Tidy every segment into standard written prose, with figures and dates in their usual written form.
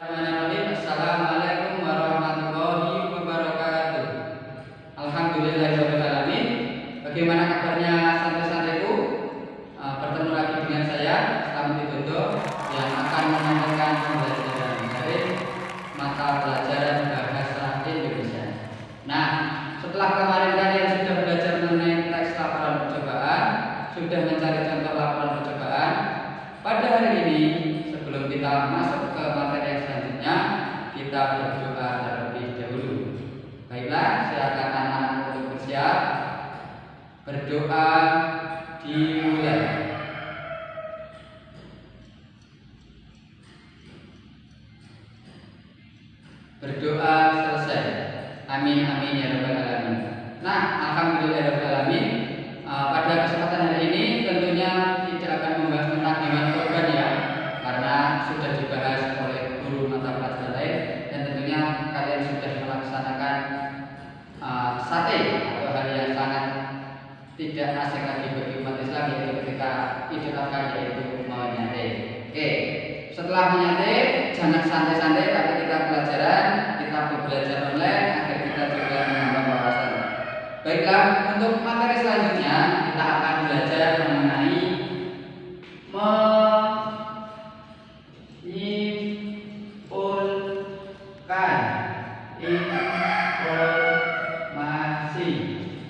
Assalamualaikum warahmatullahi wabarakatuh. Alhamdulillahirabbil alamin. Bagaimana kabarnya santri-santriku? Bertemu lagi dengan saya, Slamet Widodo, yang akan menyampaikan pembelajaran dari mata pelajaran bahasa Indonesia. Nah, setelah kemarin kalian sudah belajar mengenai teks laporan percobaan, sudah mencari contoh laporan percobaan, pada hari ini sebelum kita masuk ke materi yang selanjutnya, kita berdoa terlebih dahulu. Baiklah, silakan anak-anak untuk bersiap. Berdoa dimulai. Berdoa selesai. Amin amin ya rabbal alamin. Nah, alhamdulillah ya rabbal alamin. Pada kesempatan hari ini tentunya tidak akan membahas tentang hewan kurban ya, karena sudah dibahas oleh guru mata pelajaran lain, dan tentunya kalian sudah melaksanakan sate atau hal yang sangat tidak asing lagi bagi umat Islam, yaitu ketika Idul Adha, yaitu menyate. Oke, setelah menyate jangan santai-santai, tapi kita pelajaran, kita belajar online agar kita juga menambah wawasan. Baiklah, untuk materi selanjutnya kita akan belajar mengenai menyimpulkan informasi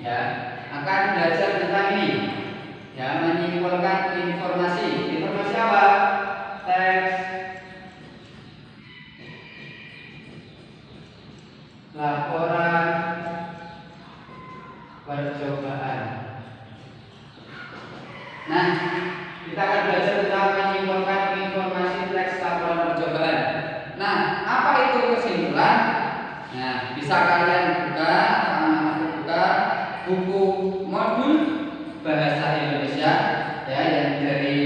ya. Akan belajar tentang ini ya, menyimpulkan informasi. Informasi apa? Teks laporan percobaan. Nah, kita akan belajar tentang menyimpulkan informasi teks laporan percobaan. Nah, apa itu kesimpulan? Nah, bisa kalian buka, buka buku modul bahasa Indonesia ya, yang dari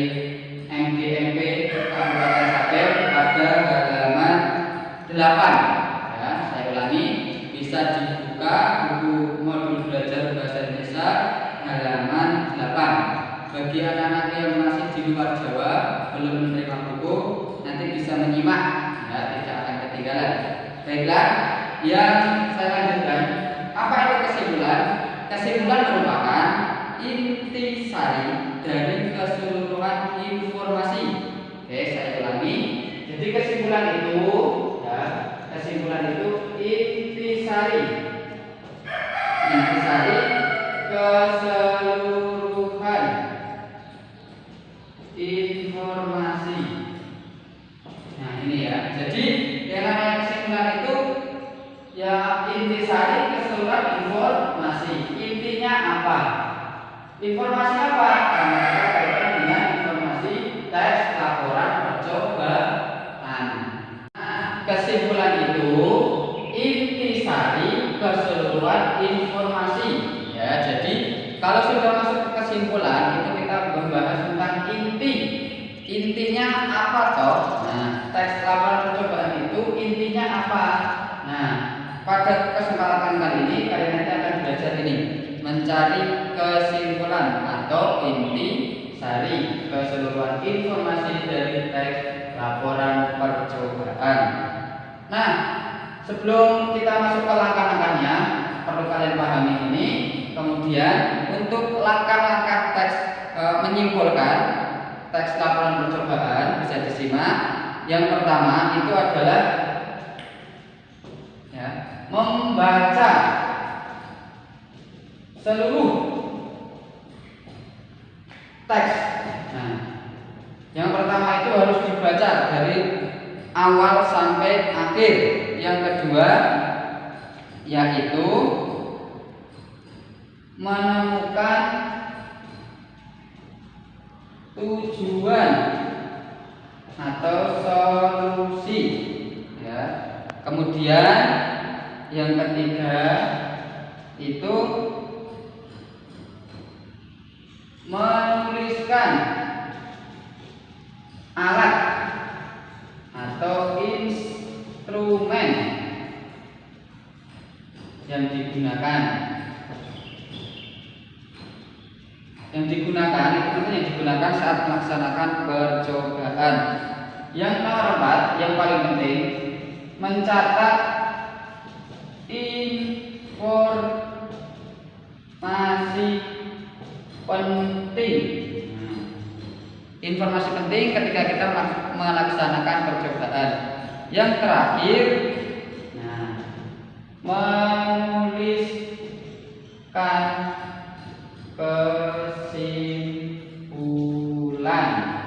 MDMP Kabupaten Sabel pada halaman 8 ya. Saya ulangi, bisa dibuka buku modul belajar bahasa Indonesia halaman 8. Bagi anak-anak yang masih di luar Jawa belum menerima buku, nanti bisa menyimak ya, tidak akan ketinggalan. Baiklah, yang saya lanjutkan, apa itu kesimpulan? Kesimpulan merupakan intisari dari keseluruhan informasi. Oke, saya ulangi. Jadi kesimpulan itu ya, kesimpulan itu intisari keseluruhan informasi. Nah, ini ya. Jadi yang namanya kesimpulan itu ya, intisari keseluruhan informasi. Intinya apa? Informasi apa? Karena berkaitan dengan informasi teks laporan percobaan. Nah, kesimpulan itu intisari keseluruhan informasi. Ya, jadi kalau sudah masuk ke kesimpulan itu kita membahas tentang inti. Intinya apa toh? Nah, teks laporan percobaan itu intinya apa? Nah, pada kesempatan kali ini kalian nanti akan belajar ini, mencari kesimpulan atau inti sari keseluruhan informasi dari teks laporan percobaan. Nah, sebelum kita masuk ke langkah-langkahnya, perlu kalian pahami ini. Kemudian untuk langkah-langkah teks menyimpulkan teks laporan percobaan bisa disimak. Yang pertama itu adalah ya, membaca seluruh teks. Nah, yang pertama itu harus dibaca dari awal sampai akhir. Yang kedua yaitu menemukan tujuan atau solusi ya. Kemudian yang ketiga itu menuliskan alat atau instrumen yang digunakan. Yang digunakan saat melaksanakan percobaan. Yang nomor 4 yang paling penting, mencatat informasi penting. Informasi penting ketika kita melaksanakan percobaan. Yang terakhir, menuliskan kesimpulan.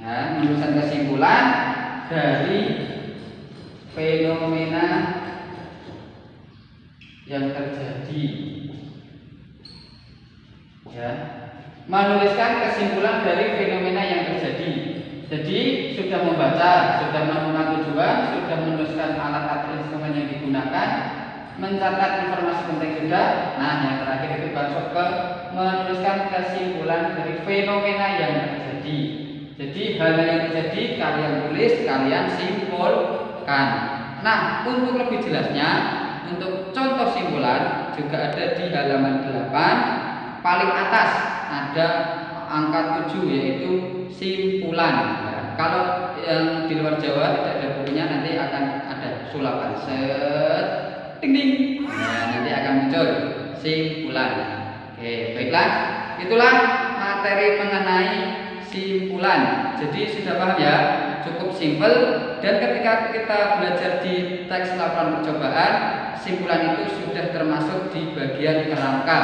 Menuliskan kesimpulan dari fenomena yang terjadi. Menuliskan kesimpulan dari fenomena yang terjadi. Jadi sudah membaca, sudah menemukan tujuan, sudah menuliskan alat-alat instrumen yang digunakan, mencatat informasi penting sudah. Nah, yang terakhir itu masuk ke menuliskan kesimpulan dari fenomena yang terjadi. Jadi hal yang terjadi kalian tulis, kalian simpulkan. Nah, untuk lebih jelasnya, untuk contoh simpulan juga ada di halaman 8 paling atas ada angka 7 yaitu simpulan. Kalau yang di luar Jawa tidak ada bukunya, nanti akan ada sulapan set ding ding. Nanti akan muncul simpulan. Oke, baiklah. Itulah materi mengenai simpulan. Jadi sudah paham ya, cukup simpel. Dan ketika kita belajar di teks laporan percobaan, simpulan itu sudah termasuk di bagian kerangka,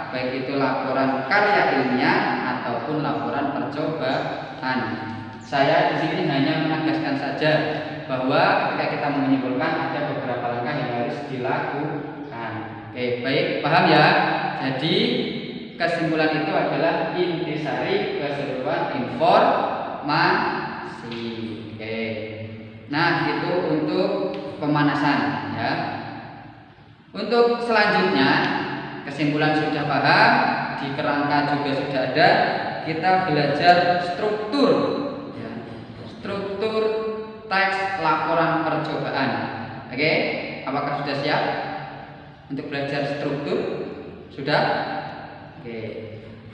baik itu laporan karya ilmiah ataupun laporan percobaan. Saya di sini hanya menegaskan saja bahwa ketika kita menyimpulkan ada beberapa langkah yang harus dilakukan. Oke, baik, paham ya? Jadi kesimpulan itu adalah intisari keseluruhan informasi. Oke. Nah, itu untuk pemanasan ya. Untuk selanjutnya, kesimpulan sudah paham, di kerangka juga sudah ada. Kita belajar struktur ya. Struktur teks laporan percobaan. Oke, apakah sudah siap untuk belajar struktur? Sudah? Oke.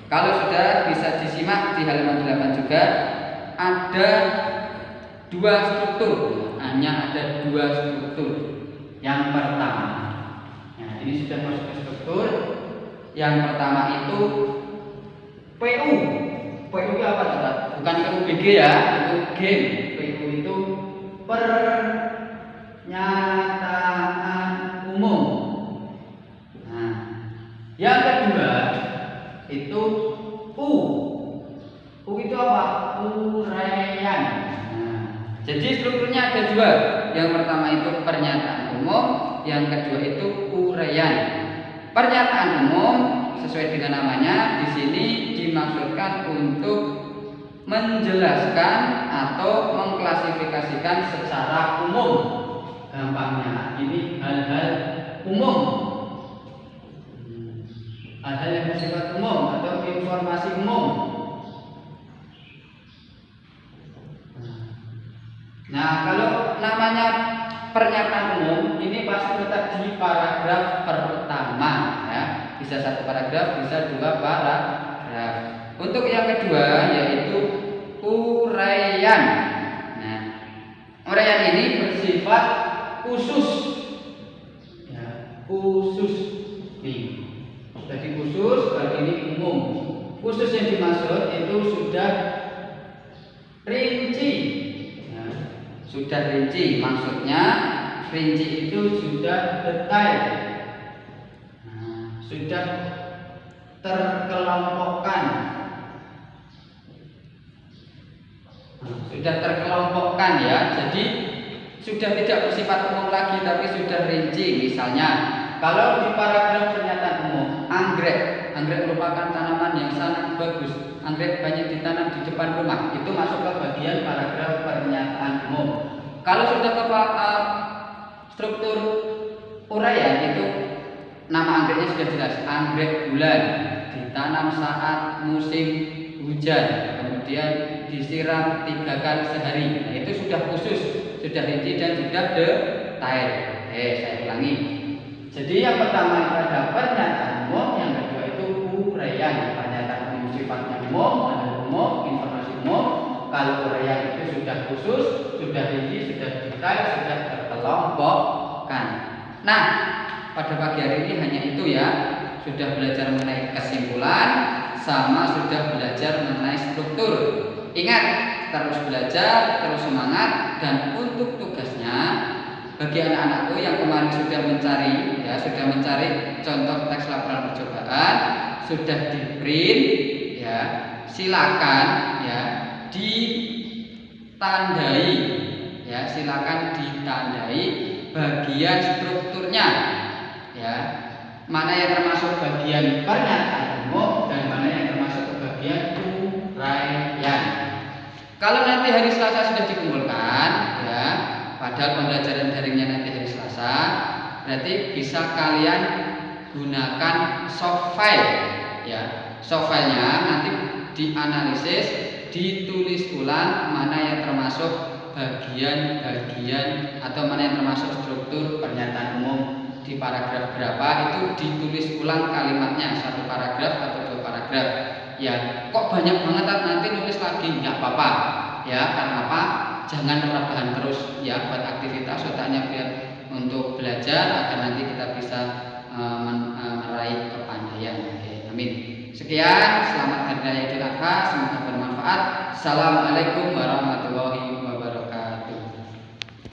Kalau sudah, bisa disimak di halaman 8 juga. Ada 2 struktur. Hanya ada 2 struktur. Yang pertama, nah ini sudah masuk ke struktur. Yang pertama itu PU. PU itu apa, Saudara? Bukan PUBG ya, itu game. PU itu pernyataan umum. Nah, yang kedua itu U. U itu apa? Uraian. Nah, jadi strukturnya ada 2. Yang pertama itu pernyataan umum, yang kedua itu uraian. Pernyataan umum sesuai dengan namanya di sini dimaksudkan untuk menjelaskan atau mengklasifikasikan secara umum. Gampangnya ini hal-hal umum, hal-hal yang bersifat umum atau informasi umum. Nah, kalau namanya pernyataan umum ini pasti letak di paragraf pertama ya. Bisa 1 paragraf, bisa 2 paragraf. Untuk yang kedua yaitu uraian. Nah, uraian ini bersifat khusus ya, khusus nih. Jadi khusus, kalau ini umum. Khusus yang dimaksud itu sudah rinci ya. Sudah rinci, maksudnya rinci itu sudah detail, sudah terkelompokkan, ya. Jadi sudah tidak bersifat umum lagi, tapi sudah rinci. Misalnya, kalau di paragraf pernyataan umum, anggrek merupakan tanaman yang sangat bagus. Anggrek banyak ditanam di depan rumah. Itu masuk ke bagian paragraf pernyataan umum. Kalau sudah ke struktur uraian itu nama anggreknya sudah jelas. Anggrek bulan ditanam saat musim hujan, kemudian disiram 3 kali sehari. Nah, itu sudah khusus, sudah rinci dan sudah detail. Saya ulangi. Jadi yang pertama itu ada pernyataan umum, yang kedua itu uraian. Pernyataan umum sifatnya umum, ada umum, informasi umum. Kalau uraian itu sudah khusus, sudah rinci, sudah detail, sudah terkelompokkan. Nah, pada pagi hari ini hanya itu ya. Sudah belajar mengenai kesimpulan, sama sudah belajar mengenai struktur. Ingat, terus belajar, terus semangat, dan untuk tugasnya bagi anak-anakku yang kemarin sudah mencari contoh teks laporan percobaan, sudah di print ya, silakan ya ditandai ya, silakan ditandai bagian strukturnya ya, mana yang termasuk bagian pernyataan umum dan mana yang termasuk bagian uraian. Kalau nanti hari Selasa sudah dikumpulkan ya, padahal pembelajaran daringnya nanti hari Selasa, berarti bisa kalian gunakan soft file ya. Soft filenya nanti dianalisis, ditulis ulang mana yang termasuk bagian-bagian atau mana yang termasuk struktur pernyataan umum di paragraf berapa, itu ditulis ulang kalimatnya, satu paragraf atau dua paragraf ya. Kok banyak banget nanti nulis lagi, nggak apa-apa ya. Karena apa? Jangan rebahan terus ya, buat aktivitas otaknya biar untuk belajar agar nanti kita bisa meraih kepandaian. Oke, amin. Sekian, selamat hari raya Idul Adha, semoga bermanfaat. Assalamualaikum warahmatullahi wabarakatuh.